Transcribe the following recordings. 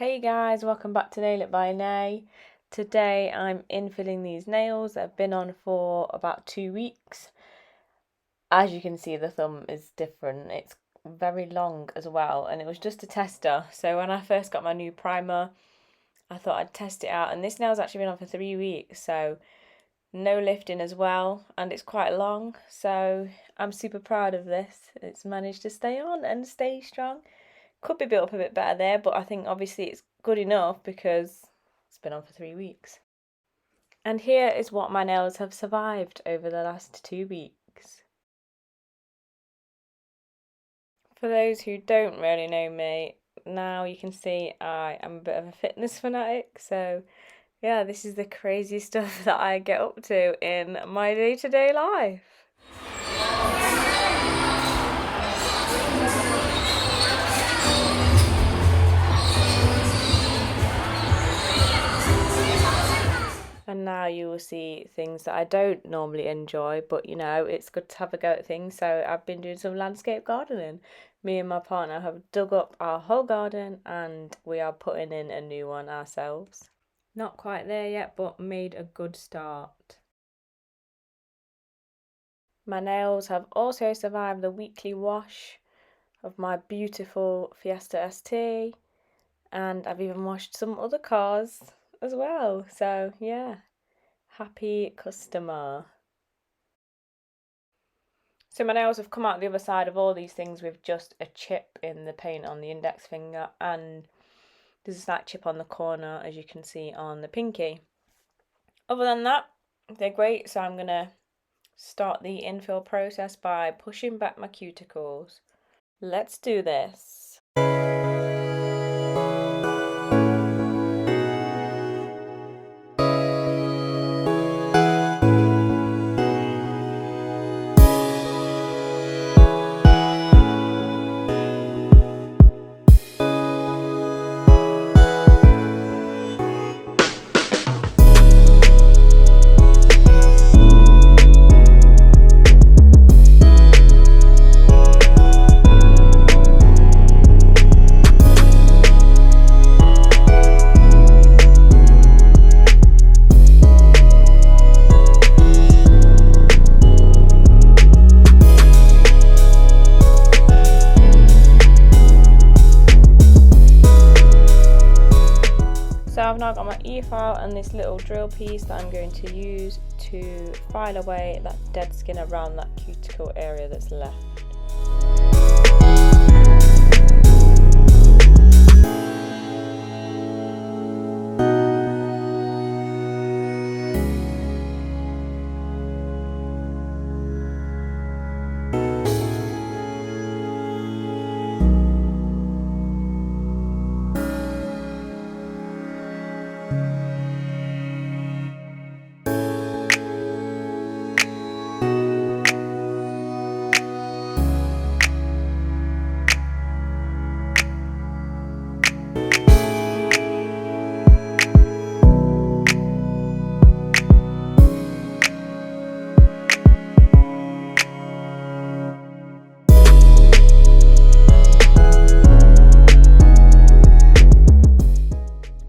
Hey guys, welcome back to Nail It by Nay. Today I'm infilling these nails that have been on for about 2 weeks. As you can see, the thumb is different. It's very long as well, and it was just a tester. So when I first got my new primer, I thought I'd test it out, and this nail's actually been on for 3 weeks, so no lifting as well, and it's quite long, so I'm super proud of this. It's managed to stay on and stay strong. Could be built up a bit better there, but I think obviously it's good enough because it's been on for 3 weeks. And here is what my nails have survived over the last 2 weeks. For those who don't really know me, now you can see I am a bit of a fitness fanatic, so yeah, this is the crazy stuff that I get up to in my day-to-day life. And now you will see things that I don't normally enjoy, but you know, it's good to have a go at things. So I've been doing some landscape gardening. Me and my partner have dug up our whole garden and we are putting in a new one ourselves. Not quite there yet, but made a good start. My nails have also survived the weekly wash of my beautiful Fiesta ST, and I've even washed some other cars as well, so yeah, happy customer. So my nails have come out the other side of all these things with just a chip in the paint on the index finger, and there's a slight chip on the corner as you can see on the pinky. Other than that, they're great, so I'm gonna start the infill process by pushing back my cuticles. Let's do this. So I've now got my Efile and this little drill piece that I'm going to use to file away that dead skin around that cuticle area that's left.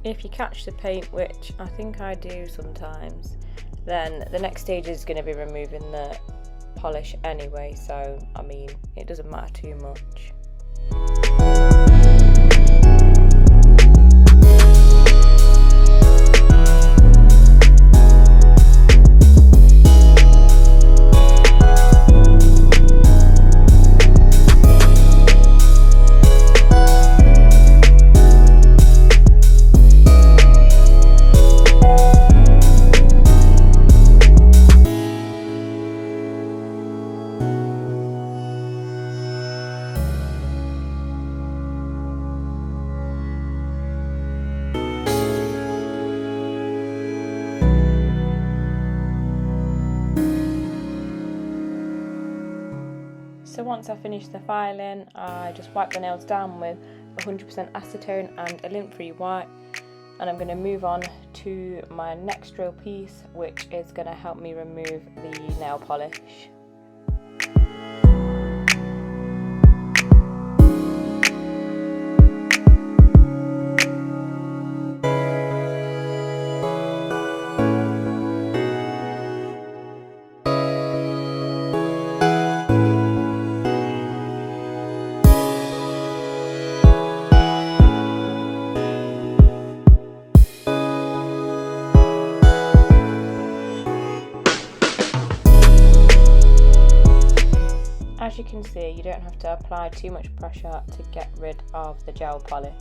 If you catch the paint, which I think I do sometimes, then the next stage is going to be removing the polish anyway, so I mean, it doesn't matter too much. So once I finish the filing, I just wipe the nails down with 100% acetone and a lint-free wipe, and I'm going to move on to my next drill piece, which is going to help me remove the nail polish. can see, you don't have to apply too much pressure to get rid of the gel polish.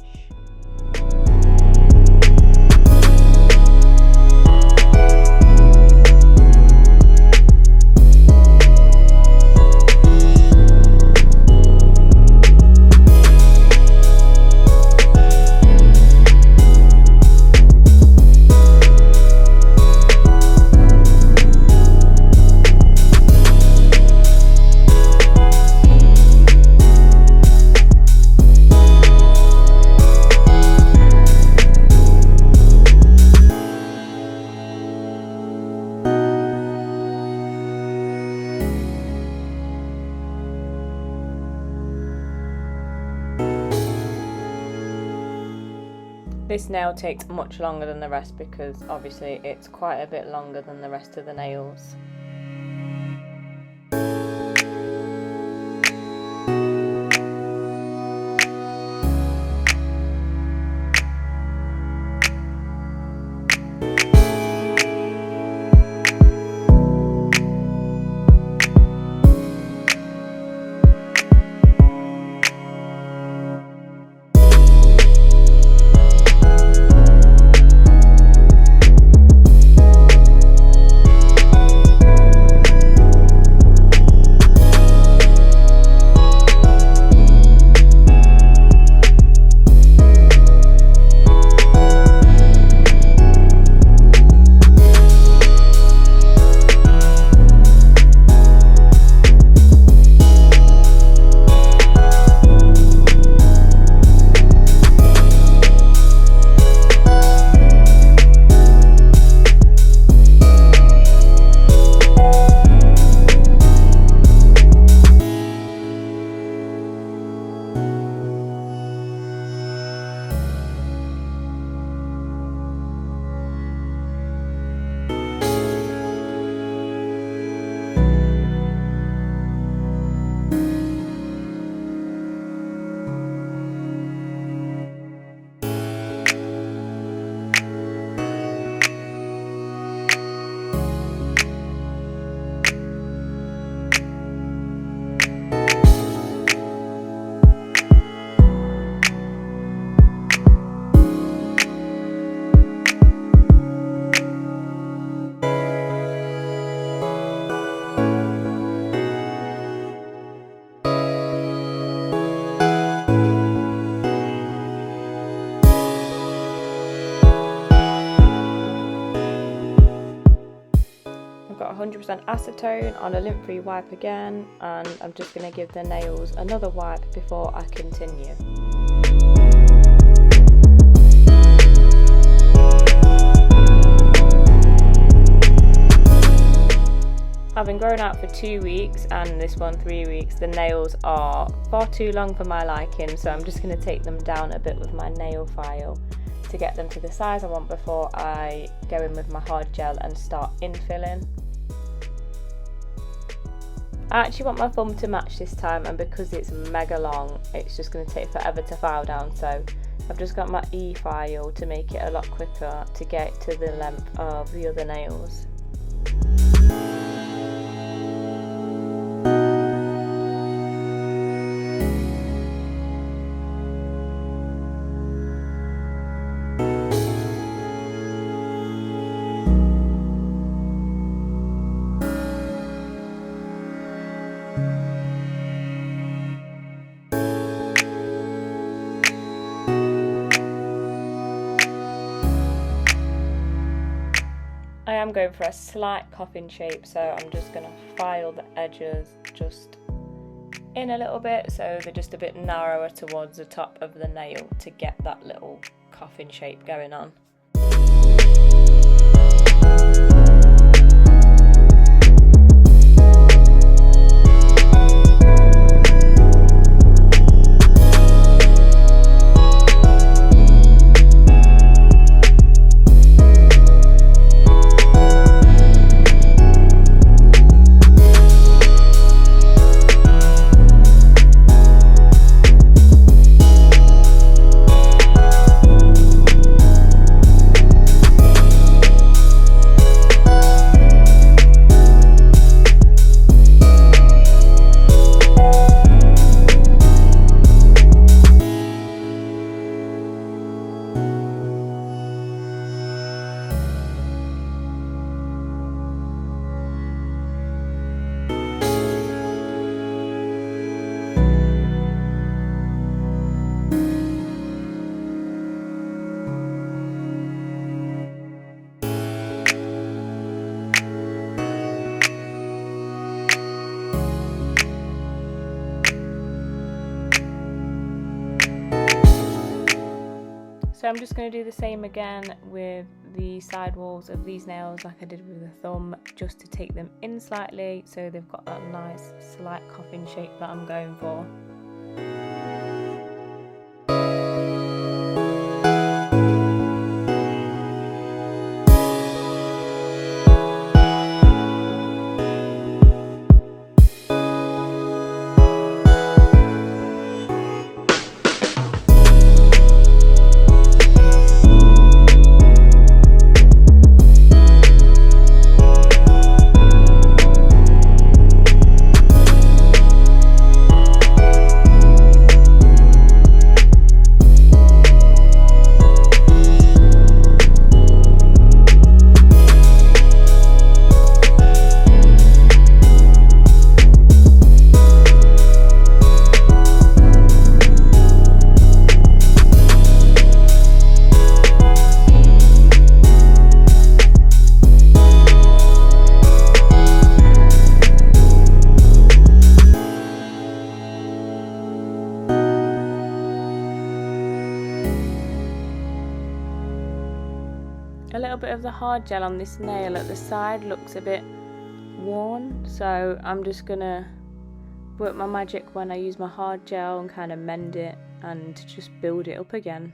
This nail takes much longer than the rest because obviously it's quite a bit longer than the rest of the nails. I've got 100% acetone on a lint-free wipe again, and I'm just going to give the nails another wipe before I continue. Having grown out for 2 weeks and this one 3 weeks, the nails are far too long for my liking, so I'm just going to take them down a bit with my nail file to get them to the size I want before I go in with my hard gel and start infilling. I actually want my thumb to match this time, and because it's mega long it's just going to take forever to file down, so I've just got my Efile to make it a lot quicker to get to the length of the other nails. I am going for a slight coffin shape, so I'm just going to file the edges just in a little bit so they're just a bit narrower towards the top of the nail to get that little coffin shape going on. So I'm just going to do the same again with the side walls of these nails like I did with the thumb, just to take them in slightly so they've got that nice slight coffin shape that I'm going for. A little bit of the hard gel on this nail at the side looks a bit worn, so I'm just gonna work my magic when I use my hard gel and kind of mend it and just build it up again.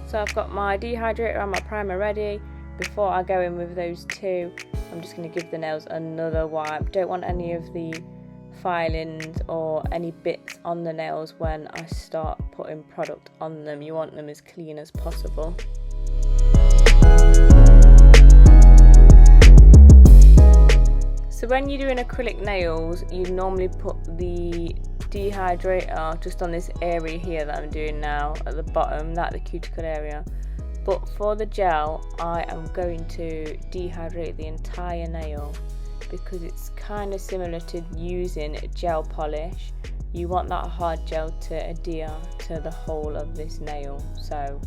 So I've got my dehydrator and my primer ready. Before I go in with those two, I'm just going to give the nails another wipe. Don't want any of the filings or any bits on the nails when I start putting product on them. You want them as clean as possible. So when you're doing acrylic nails, you normally put the dehydrator just on this area here that I'm doing now at the bottom, that the cuticle area. But for the gel, I am going to dehydrate the entire nail because it's kind of similar to using gel polish. You want that hard gel to adhere to the whole of this nail. So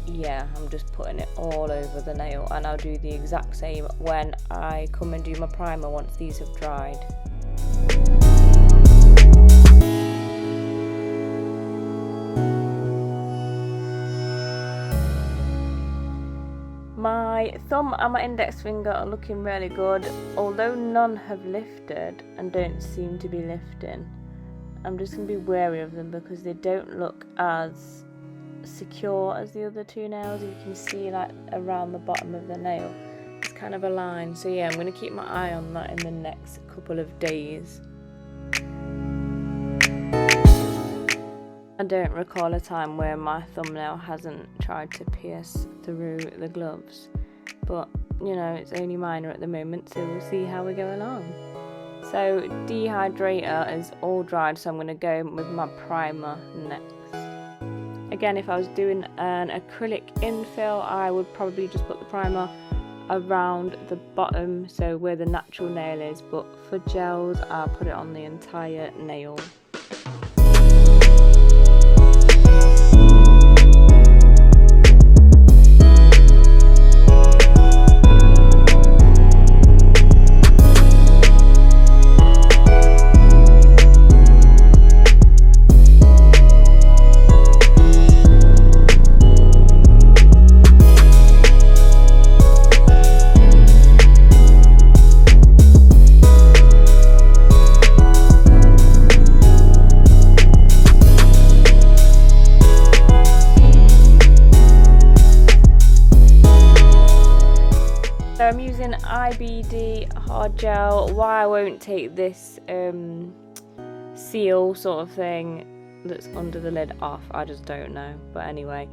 yeah, I'm just putting it all over the nail, and I'll do the exact same when I come and do my primer once these have dried. My thumb and my index finger are looking really good, although none have lifted and don't seem to be lifting. I'm just going to be wary of them because they don't look as secure as the other two nails. You can see like around the bottom of the nail it's kind of a line, so yeah, I'm going to keep my eye on that in the next couple of days. I don't recall a time where my thumbnail hasn't tried to pierce through the gloves, but you know, it's only minor at the moment, so we'll see how we go along. So dehydrator is all dried, so I'm going to go with my primer next. Again, if I was doing an acrylic infill, I would probably just put the primer around the bottom, so where the natural nail is, but for gels I'll put it on the entire nail. So I'm using IBD hard gel. Why I won't take this seal sort of thing that's under the lid off, I just don't know. But anyway,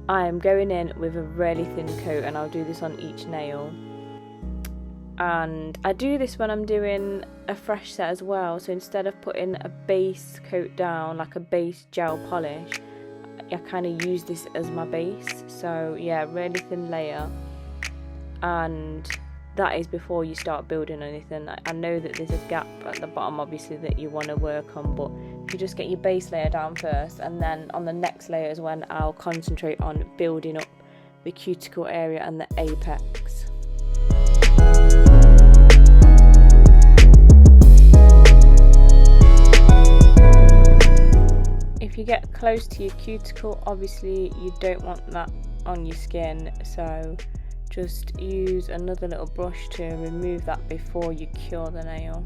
I am going in with a really thin coat, and I'll do this on each nail. And I do this when I'm doing a fresh set as well. So instead of putting a base coat down, like a base gel polish, I kind of use this as my base. So yeah, really thin layer. And that is before you start building anything. I know that there's a gap at the bottom obviously that you want to work on, but if you just get your base layer down first, and then on the next layer is when I'll concentrate on building up the cuticle area and the apex. close to your cuticle, obviously you don't want that on your skin, so just use another little brush to remove that before you cure the nail.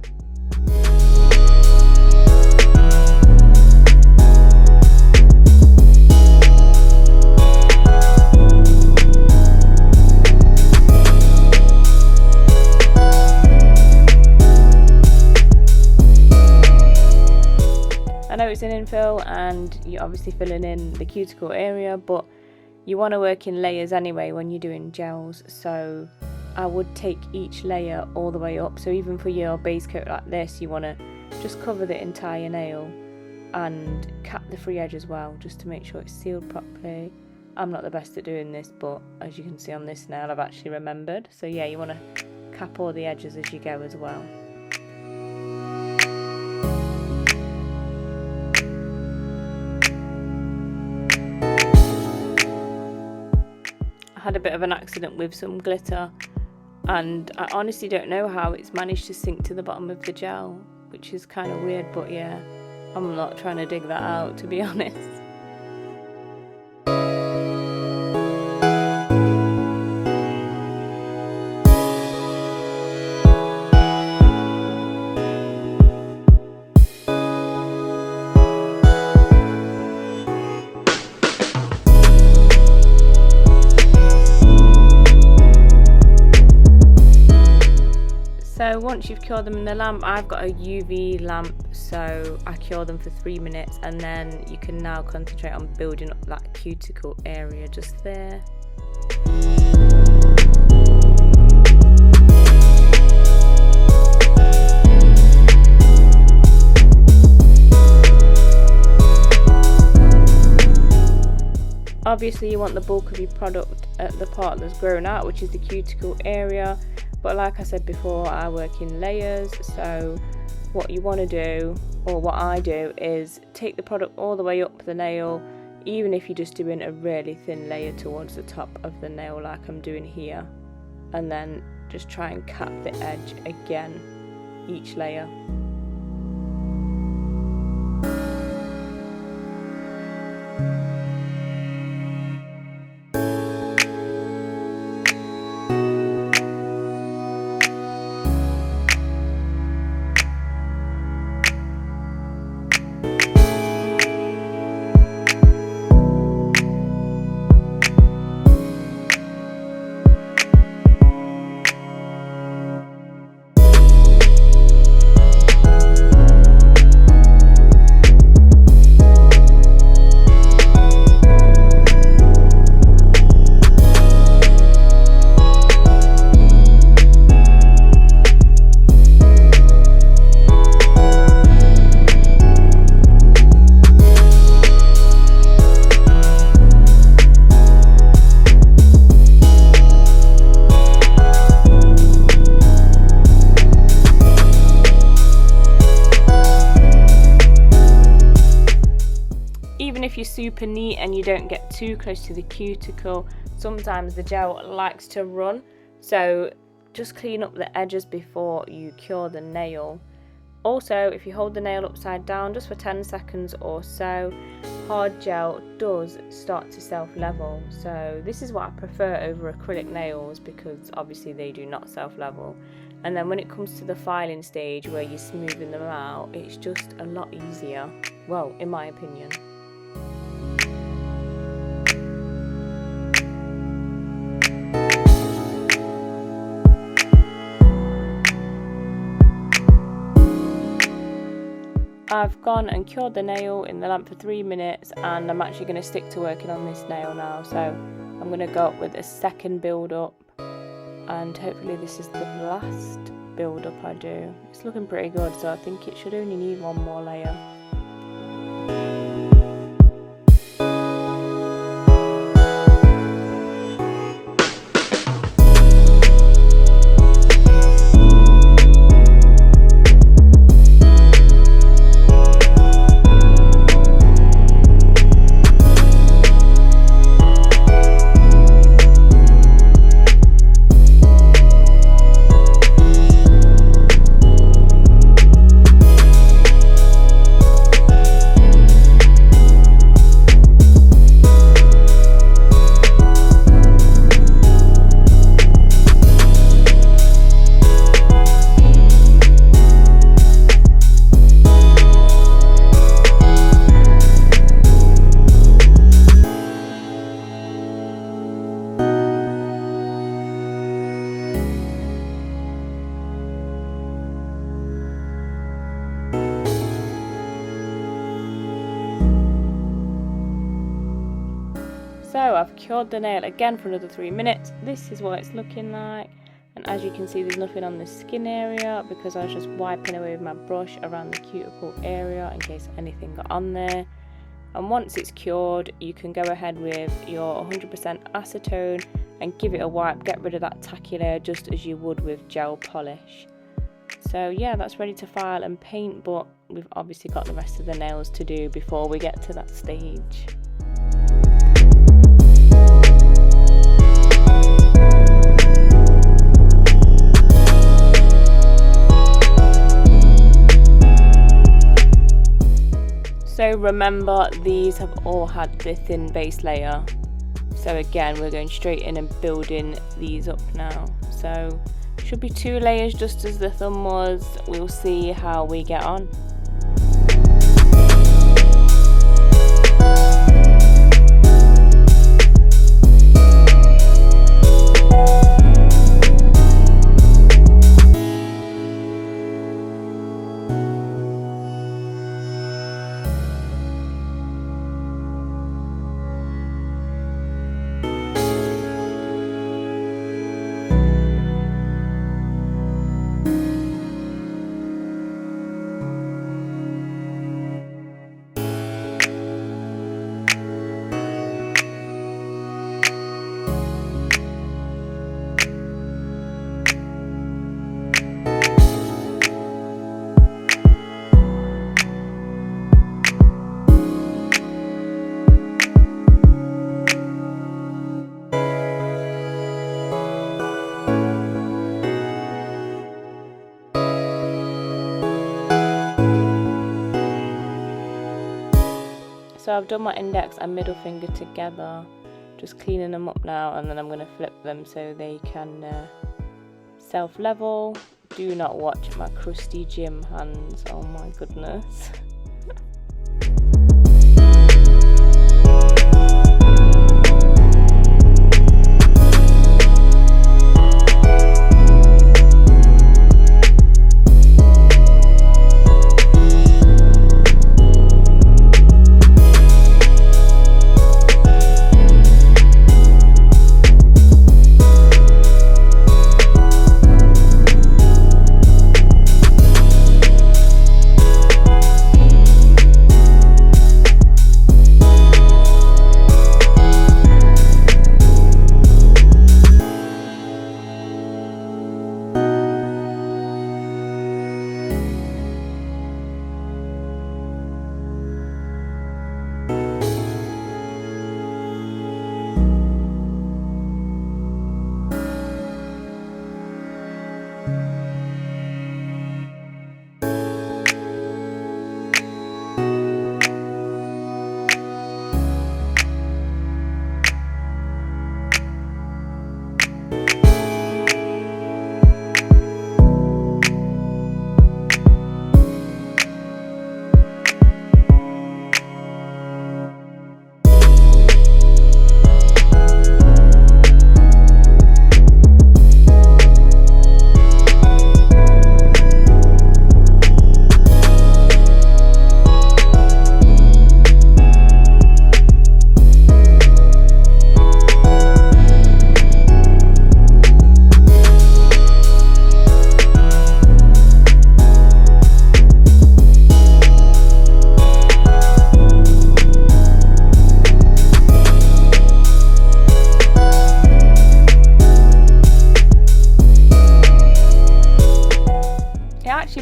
I know it's an infill and you're obviously filling in the cuticle area, but you want to work in layers anyway when you're doing gels, so I would take each layer all the way up. So even for your base coat like this, you want to just cover the entire nail and cap the free edge as well, just to make sure it's sealed properly. I'm not the best at doing this, but as you can see on this nail, I've actually remembered. So yeah, you want to cap all the edges as you go as well. Had a bit of an accident with some glitter, and I honestly don't know how it's managed to sink to the bottom of the gel, which is kind of weird, but yeah, I'm not trying to dig that out, to be honest. So once you've cured them in the lamp, I've got a UV lamp, so I cure them for 3 minutes, and then you can now concentrate on building up that cuticle area just there. Obviously you want the bulk of your product at the part that's grown out, which is the cuticle area. But like I said before, I work in layers, so what you want to do, or what I do, is take the product all the way up the nail, even if you're just doing a really thin layer towards the top of the nail like I'm doing here, and then just try and cap the edge again, each layer. If you're super neat and you don't get too close to the cuticle, sometimes the gel likes to run, so just clean up the edges before you cure the nail. Also, if you hold the nail upside down just for 10 seconds or so, hard gel does start to self-level, so this is what I prefer over acrylic nails, because obviously they do not self-level. And then when it comes to the filing stage where you're smoothing them out, it's just a lot easier, well, in my opinion. I've gone and cured the nail in the lamp for 3 minutes, and I'm actually going to stick to working on this nail now, so I'm going to go up with a second build up, and hopefully this is the last build up I do. It's looking pretty good, so I think it should only need one more layer. So I've cured the nail again for another 3 minutes. This is what it's looking like, and as you can see there's nothing on the skin area because I was just wiping away with my brush around the cuticle area in case anything got on there. And once it's cured, you can go ahead with your 100% acetone and give it a wipe, get rid of that tacky layer just as you would with gel polish. So yeah, that's ready to file and paint, but we've obviously got the rest of the nails to do before we get to that stage. So remember, these have all had the thin base layer. So again, we're going straight in and building these up now. So should be 2 layers just as the thumb was. We'll see how we get on. So I've done my index and middle finger together, just cleaning them up now, and then I'm going to flip them so they can self-level. Do not watch my crusty gym hands, oh my goodness.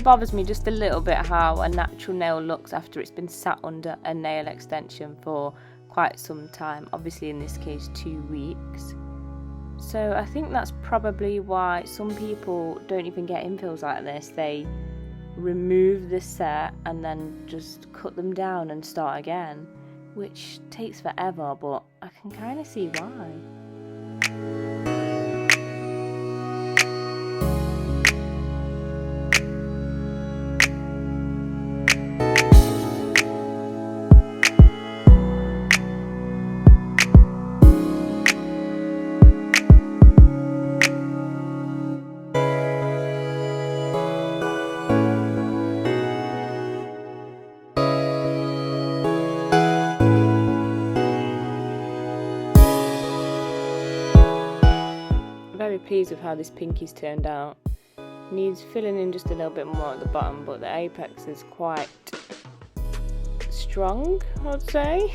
Bothers me just a little bit how a natural nail looks after it's been sat under a nail extension for quite some time, obviously in this case 2 weeks. So I think that's probably why some people don't even get infills like this. They remove the set and then just cut them down and start again, which takes forever, but I can kind of see why. pleased with how this pinky's turned out. Needs filling in just a little bit more at the bottom, but the apex is quite strong, I'd say.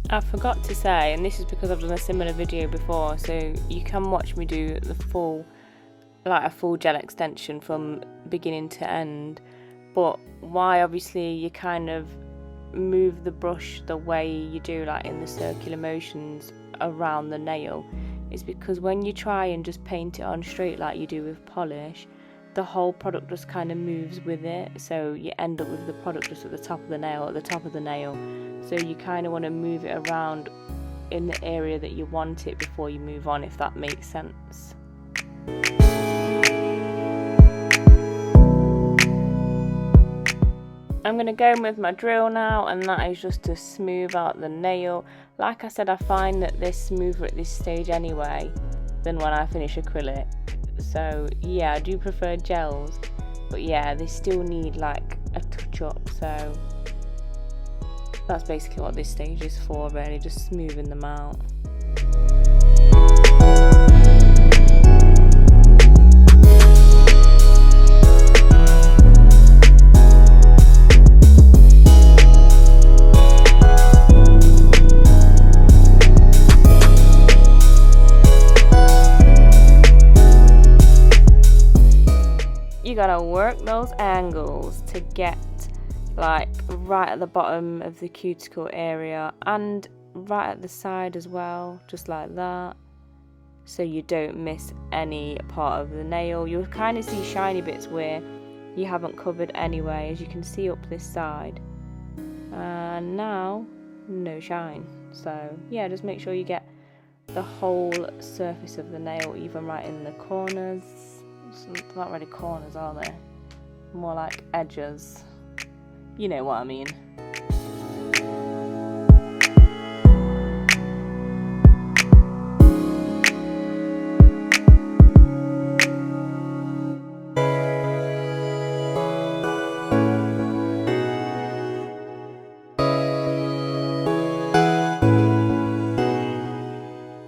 I forgot to say, and this is because I've done a similar video before, so you can watch me do the full, like a full gel extension from beginning to end, but why obviously you kind of move the brush the way you do, like in the circular motions around the nail, is because when you try and just paint it on straight like you do with polish, the whole product just kind of moves with it, so you end up with the product just at the top of the nail, so you kind of want to move it around in the area that you want it before you move on, if that makes sense. I'm going to go in with my drill now, and that is just to smooth out the nail. Like I said, I find that this smoother at this stage anyway than when I finish acrylic. So yeah, I do prefer gels, but yeah, they still need like a touch up, so that's basically what this stage is for, really, just smoothing them out. You gotta work those angles to get like right at the bottom of the cuticle area and right at the side as well, just like that, so you don't miss any part of the nail. You'll kind of see shiny bits where you haven't covered anyway, as you can see up this side, and now no shine. So yeah, just make sure you get the whole surface of the nail, even right in the corners. It's not really corners, are they? More like edges. You know what I mean.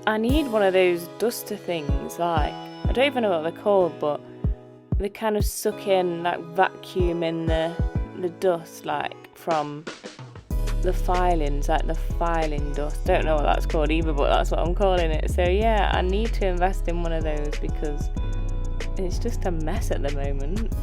I need one of those duster things, like, I don't even know what they're called, but they kind of suck in, like vacuum in the dust, like from the filings, like the filing dust. Don't know what that's called either, but that's what I'm calling it. So yeah, I need to invest in one of those because it's just a mess at the moment.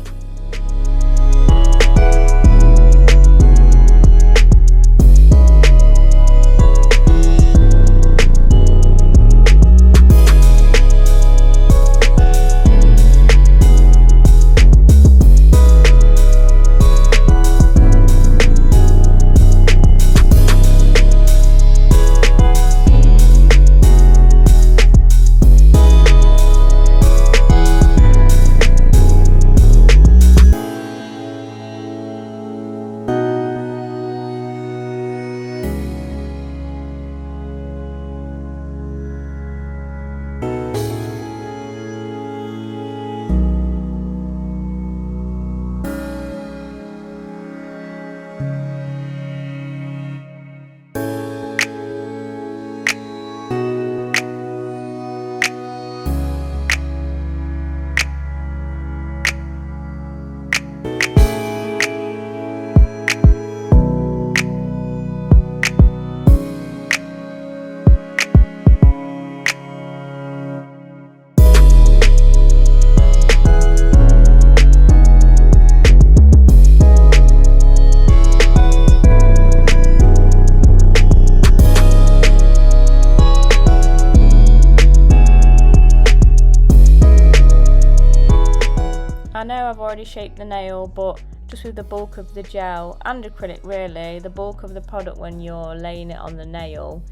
I've already shaped the nail, but just with the bulk of the gel and acrylic, really, the bulk of the product when you're laying it on the nail,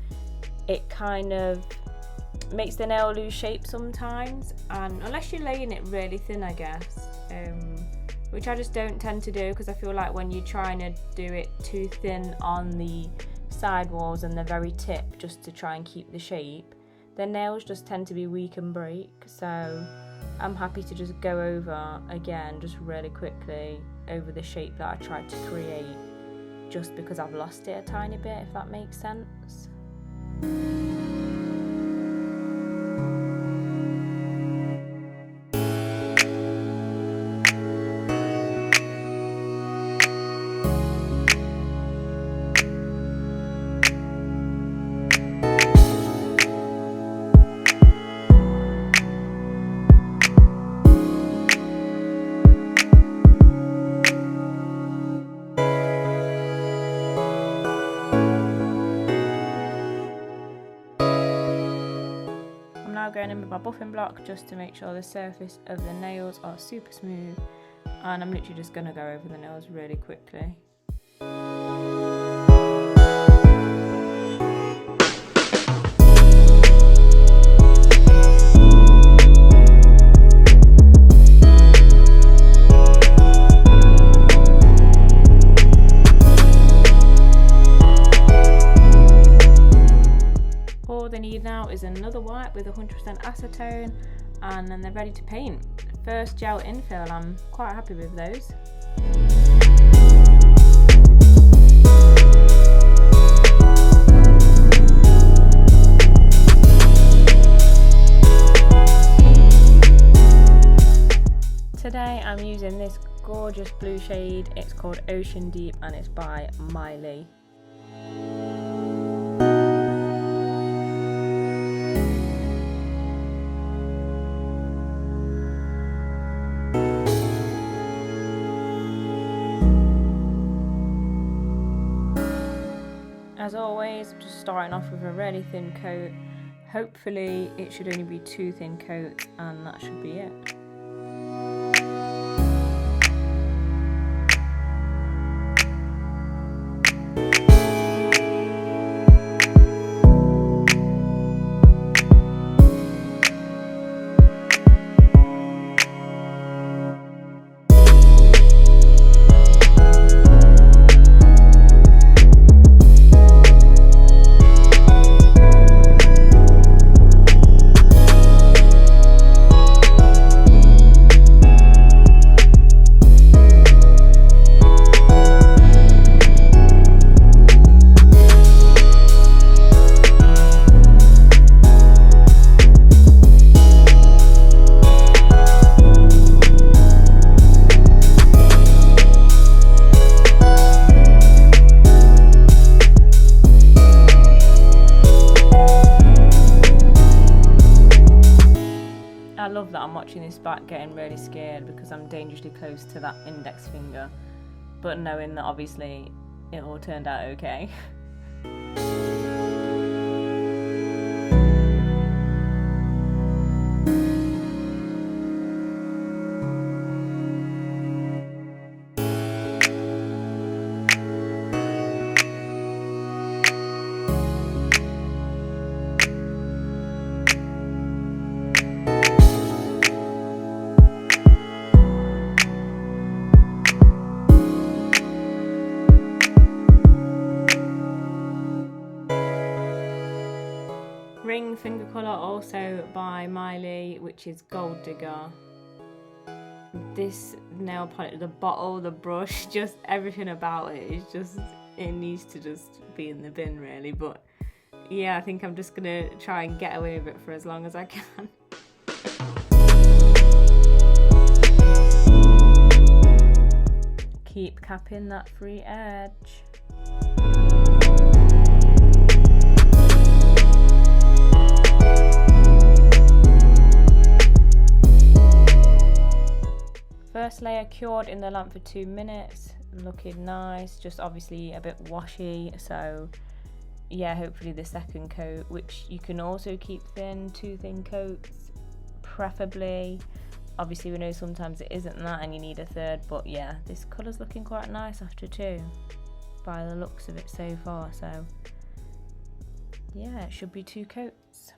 it kind of makes the nail lose shape sometimes, and unless you're laying it really thin, I guess, which I just don't tend to do, because I feel like when you're trying to do it too thin on the side walls and the very tip just to try and keep the shape, the nails just tend to be weak and break. So I'm happy to just go over again, just really quickly, over the shape that I tried to create, just because I've lost it a tiny bit, if that makes sense. Now going in with my buffing block just to make sure the surface of the nails are super smooth, and I'm literally just going to go over the nails really quickly. All they need now is another wipe with 100% acetone, and then they're ready to paint. First gel infill, I'm quite happy with those. Today I'm using this gorgeous blue shade. It's called Ocean Deep and it's by Mylee. As always, just starting off with a really thin coat. Hopefully it should only be 2 thin coats and that should be it. I love that I'm watching this back getting really scared because I'm dangerously close to that index finger, but knowing that obviously it all turned out okay. Ring finger colour also by Mylee, which is Gold Digger. This nail polish, the bottle, the brush, just everything about it is just, it needs to just be in the bin really, but yeah, I think I'm just gonna try and get away with it for as long as I can. Keep capping that free edge. First layer cured in the lamp for 2 minutes, looking nice, just obviously a bit washy, so yeah, hopefully the second coat, which you can also keep thin, 2 thin coats preferably. Obviously we know sometimes it isn't that and you need a third, but yeah, this colour's looking quite nice after 2 by the looks of it so far, so yeah, it should be 2 coats.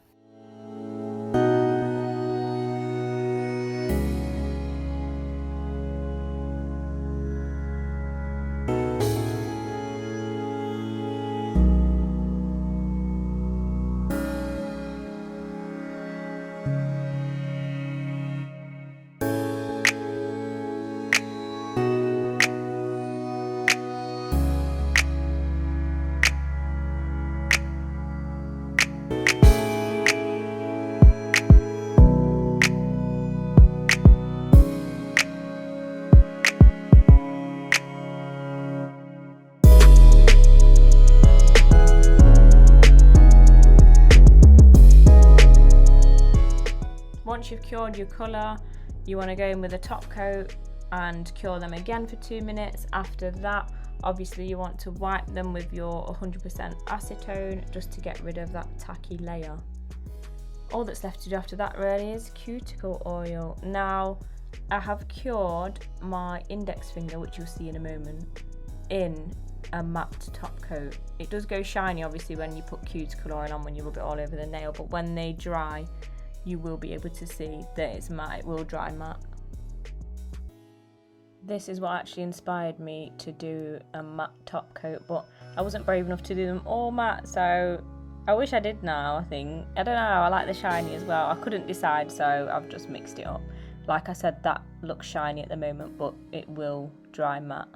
cured your colour, you want to go in with a top coat and cure them again for 2 minutes. After that, obviously you want to wipe them with your 100% acetone just to get rid of that tacky layer. All that's left to do after that really is cuticle oil. Now, I have cured my index finger, which you'll see in a moment, in a matte top coat. It does go shiny obviously when you put cuticle oil on, when you rub it all over the nail, but when they dry you will be able to see that it's matte. It will dry matte. This is what actually inspired me to do a matte top coat, but I wasn't brave enough to do them all matte, so I wish I did now. I don't know, I like the shiny as well. I couldn't decide, so I've just mixed it up. Like I said, that looks shiny at the moment, but it will dry matte.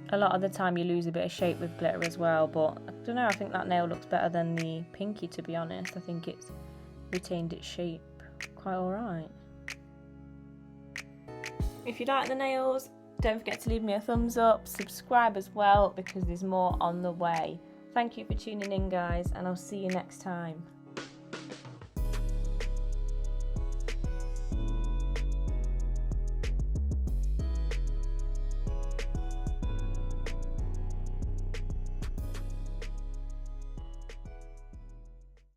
A lot of the time you lose a bit of shape with glitter as well, but I don't know, I think that nail looks better than the pinky, to be honest. I think it's retained its shape quite alright. If you like the nails, don't forget to leave me a thumbs up, subscribe as well because there's more on the way. Thank you for tuning in guys, and I'll see you next time.